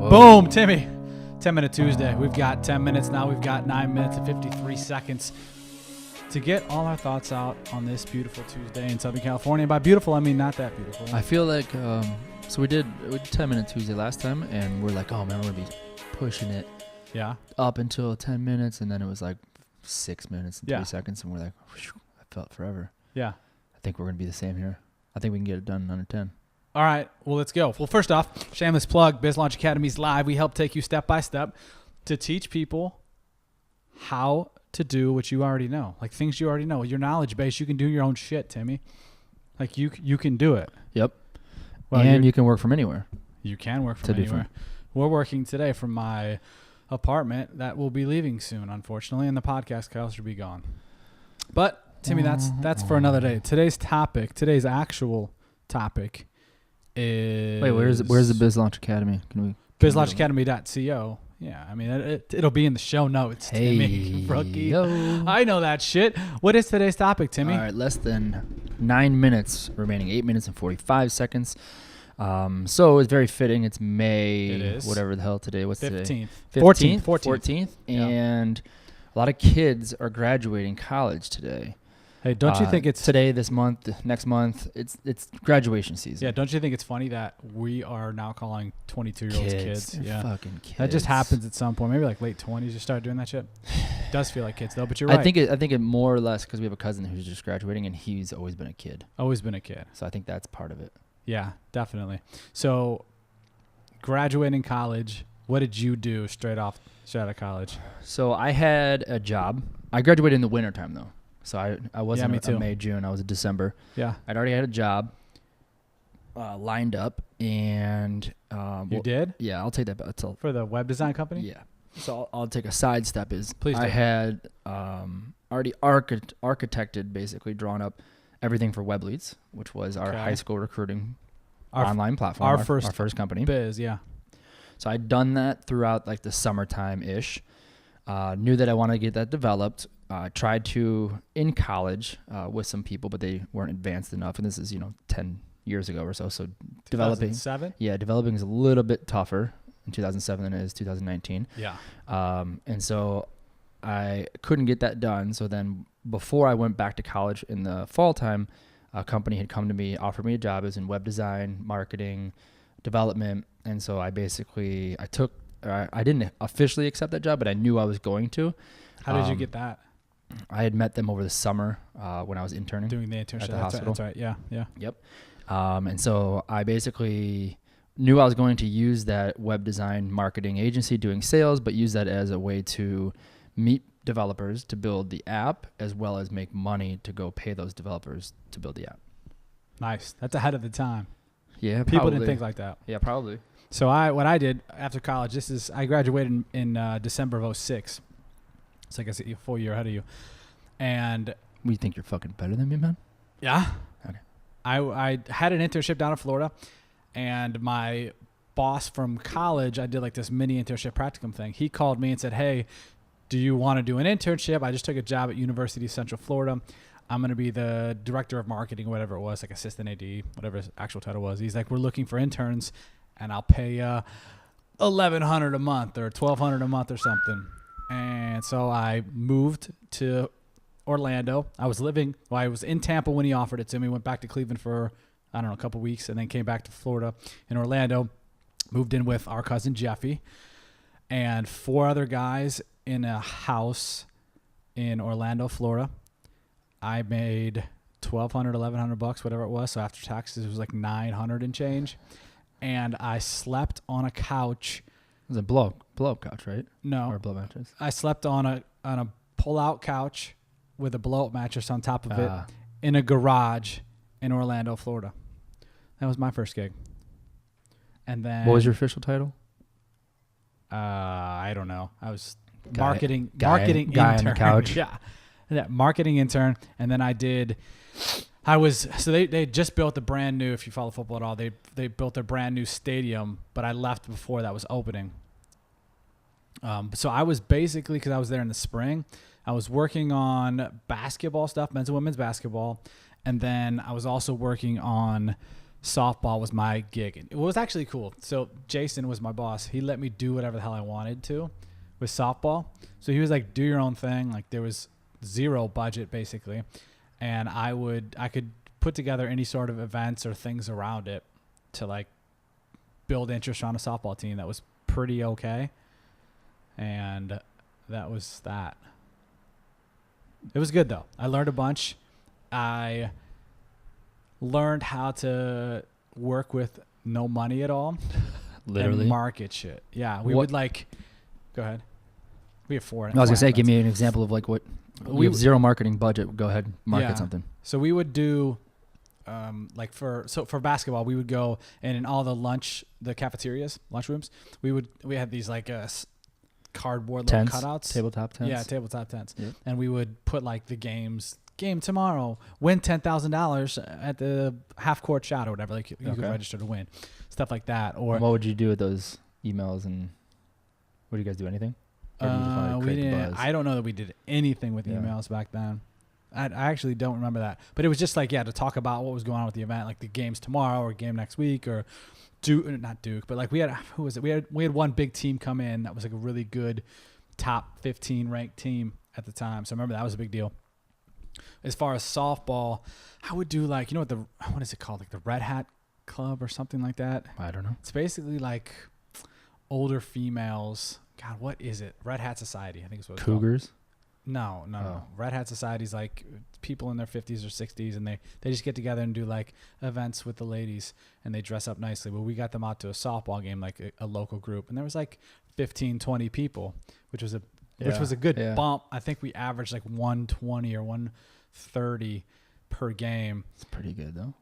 Boom, Timmy. 10-minute Tuesday. We've got 10 minutes now. We've got 9 minutes and 53 seconds to get all our thoughts out on this beautiful Tuesday in Southern California. And by beautiful, I mean not that beautiful. I feel like, so we did 10-minute Tuesday last time, and we're like, oh man, we're going to be pushing it up until 10 minutes, and then it was like 6 minutes and 3 seconds, and we're like, whew, I felt forever. Yeah. I think we're going to be the same here. I think we can get it done in under 10. All right, well, let's go. Well, first off, shameless plug, Biz Launch Academy's live. We help take you step by step to teach people how to do what you already know, like things you already know. Your knowledge base, you can do your own shit, Timmy. Like you can do it. Yep. Well, and you can work from anywhere. You can work from anywhere. We're working today from my apartment that will be leaving soon, unfortunately, and the podcast will be gone. But Timmy, that's for another day. Today's actual topic is... Wait, where's the Biz Launch Academy? BizLaunchAcademy.co. Yeah, I mean, it'll be in the show notes, Timmy. Rookie. I know that shit. What is today's topic, Timmy? All right, less than 9 minutes remaining, 8 minutes and 45 seconds. So it's very fitting. It's May, it is. Whatever the hell today. What's 15th. today? 14th. And a lot of kids are graduating college today. Hey, don't you think it's today, this month, next month? It's graduation season. Yeah, don't you think it's funny that we are now calling 22-year-olds kids? Yeah, fucking kids. That just happens at some point. Maybe like late 20s, you start doing that shit. It does feel like kids though, but you're right. I think it more or less because we have a cousin who's just graduating and he's always been a kid. Always been a kid. So I think that's part of it. Yeah, definitely. So, graduating college, what did you do straight out of college? So I had a job. I graduated in the wintertime though. So I wasn't a May, June. I was a December. Yeah. I'd already had a job lined up. And you did? Yeah, I'll take that. For the web design company? Yeah. So I'll take a sidestep. Please do. I had already architected, basically drawn up everything for Web Leads, which was our high school recruiting online platform. Our first company. Biz, yeah. So I'd done that throughout like the summertime-ish. Knew that I wanted to get that developed. Tried to in college with some people, but they weren't advanced enough. And this is 10 years ago or so. So 2007? Developing is a little bit tougher in 2007 than it is 2019. Yeah. And so I couldn't get that done. So then before I went back to college in the fall time, a company had come to me, offered me a job. It was in web design, marketing, development. And so I didn't officially accept that job, but I knew I was going to. How did you get that? I had met them over the summer when I was interning. Doing the internship at the hospital. That's right. Yeah. Yep. And so I basically knew I was going to use that web design marketing agency doing sales, but use that as a way to meet developers to build the app, as well as make money to go pay those developers to build the app. Nice. That's ahead of the time. Yeah, people didn't think like that. Yeah, probably. So what I did after college, I graduated in December of 2006. So I guess a full year ahead of you. And we think you're fucking better than me, man? Yeah. Okay. I had an internship down in Florida, and my boss from college, I did like this mini internship practicum thing. He called me and said, hey, do you want to do an internship? I just took a job at University of Central Florida. I'm going to be the director of marketing, whatever it was, like assistant AD, whatever his actual title was. He's like, we're looking for interns, and I'll pay $1,100 a month or $1,200 a month or something. And so I moved to Orlando. I was in Tampa when he offered it to me. Went back to Cleveland for, a couple weeks, and then came back to Florida in Orlando. Moved in with our cousin Jeffy and 4 other guys in a house in Orlando, Florida. I made $1,200, $1,100, whatever it was. So after taxes, it was like $900 and change. And I slept on a couch. It was a blow-up couch, right? No. Or a blow mattress? I slept on a pull-out couch with a blow-up mattress on top of it in a garage in Orlando, Florida. That was my first gig. And then... What was your official title? I don't know. I was guy marketing intern. On the couch. Yeah. Marketing intern. And then they just built a brand new, if you follow football at all, they built a brand new stadium, but I left before that was opening. So I was basically, because I was there in the spring, I was working on basketball stuff, men's and women's basketball. And then I was also working on softball was my gig. And it was actually cool. So Jason was my boss. He let me do whatever the hell I wanted to with softball. So he was like, do your own thing. Like there was zero budget basically. And I could put together any sort of events or things around it to like build interest on a softball team that was pretty okay. And that was that. It was good though. I learned a bunch. I learned how to work with no money at all. Literally. And market shit. Yeah. We would like, go ahead. We have 4. I was going to say, give me an example of like what, we have zero marketing budget. Go ahead, market something. So we would do, like for basketball, we would go and in all the cafeterias, lunchrooms, we had these like cardboard little cutouts. Tabletop tents. Yeah, tabletop tents. Yep. And we would put like the game tomorrow, win $10,000 at the half court shot or whatever. Like you could register to win, stuff like that. Or what would you do with those emails? And what do you guys do? Anything? We didn't. I don't know that we did anything with emails back then. I actually don't remember that. But it was just like to talk about what was going on with the event, like the games tomorrow or game next week or not Duke, but like we had who was it? We had one big team come in that was like a really good top 15 ranked team at the time. So I remember that was a big deal. As far as softball, I would do like, what is it called? Like the Red Hat Club or something like that. I don't know. It's basically like older females. God, what is it? Red Hat Society, I think is what it's Cougars? called. No. Red Hat Society's like people in their 50s or 60s, and they just get together and do like events with the ladies, and they dress up nicely. But we got them out to a softball game, like a local group, and there was like 15, 20 people, which was a good bump. I think we averaged like 120 or 130 per game. It's pretty good though.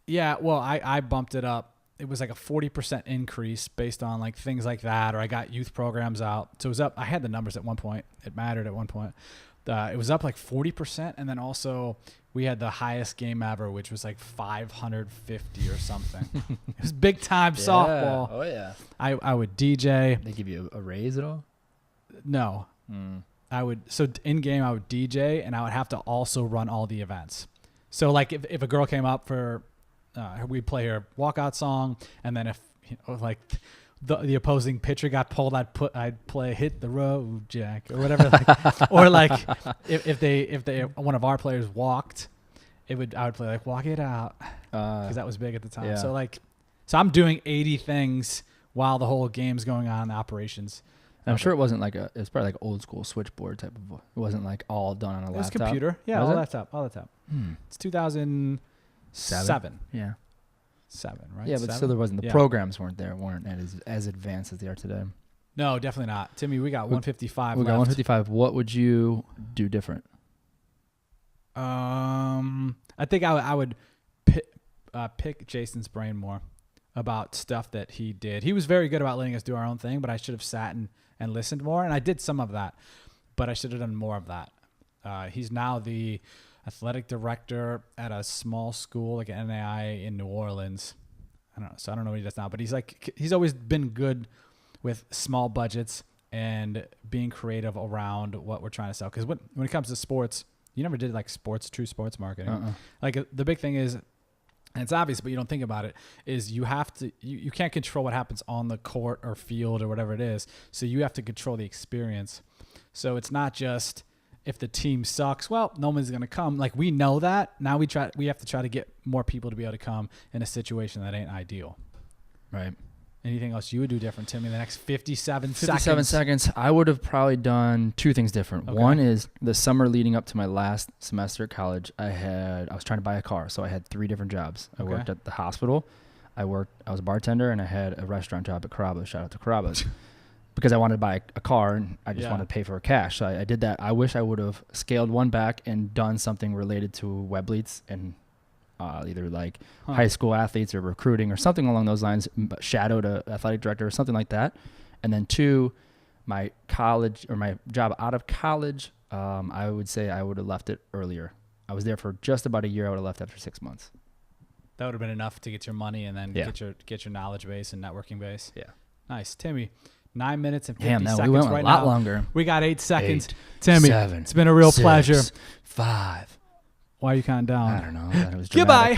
Yeah, well, I bumped it up. It was like a 40% increase based on like things like that, or I got youth programs out. So it was up. I had the numbers at one point. It mattered at one point. It was up like 40%. And then also we had the highest game ever, which was like 550 or something. It was big time softball. Oh yeah. I would DJ. They give you a raise at all? No. So in game I would DJ, and I would have to also run all the events. So like if a girl came up for, we'd play her walkout song, and then if like the opposing pitcher got pulled, I'd play Hit the Road Jack or whatever, like, or like if they one of our players walked, I would play like Walk It Out, because that was big at the time. Yeah. So I'm doing 80 things while the whole game's going on in the operations. And I'm sure it wasn't like it was probably like old school switchboard type of. It wasn't like all done on a laptop. It was computer, yeah, all the laptop. It's 2007. Yeah. 7, right? Yeah, but 7? still there wasn't. The programs weren't as advanced as they are today. No, definitely not. Timmy, we got 155 We left. got 155. What would you do different? I think I would pick Jason's brain more about stuff that he did. He was very good about letting us do our own thing, but I should have sat and listened more. And I did some of that, but I should have done more of that. He's now the athletic director at a small school like an NAI in New Orleans. I don't know what he does now, but he's always been good with small budgets and being creative around what we're trying to sell. Because when it comes to sports, you never did like true sports marketing. Like the big thing is, and it's obvious, but you don't think about it, is you have to, you can't control what happens on the court or field or whatever it is. So you have to control the experience. So it's not just, if the team sucks, well, no one's going to come. Like, we know that. Now we have to try to get more people to be able to come in a situation that ain't ideal. Right. Anything else you would do different, Timmy, in the next 57 seconds? I would have probably done 2 things different. Okay. One is the summer leading up to my last semester at college, I was trying to buy a car. So I had 3 different jobs. I worked at the hospital. I was a bartender, and I had a restaurant job at Carrabba's. Shout out to Carrabba's. Because I wanted to buy a car, and I just wanted to pay for cash. So I did that. I wish I would have scaled one back and done something related to web leads and either like high school athletes or recruiting or something along those lines, shadowed a athletic director or something like that. And then 2, my college or my job out of college, I would say I would have left it earlier. I was there for just about a year. I would have left after 6 months. That would have been enough to get your money and then get your knowledge base and networking base. Yeah. Nice. Timmy. 9 minutes and 50 seconds. We went right a lot now. longer. We got 8 seconds. 8, Timmy, 7, it's been a real 6, pleasure. 5. Why are you counting down? I don't know. It was Goodbye.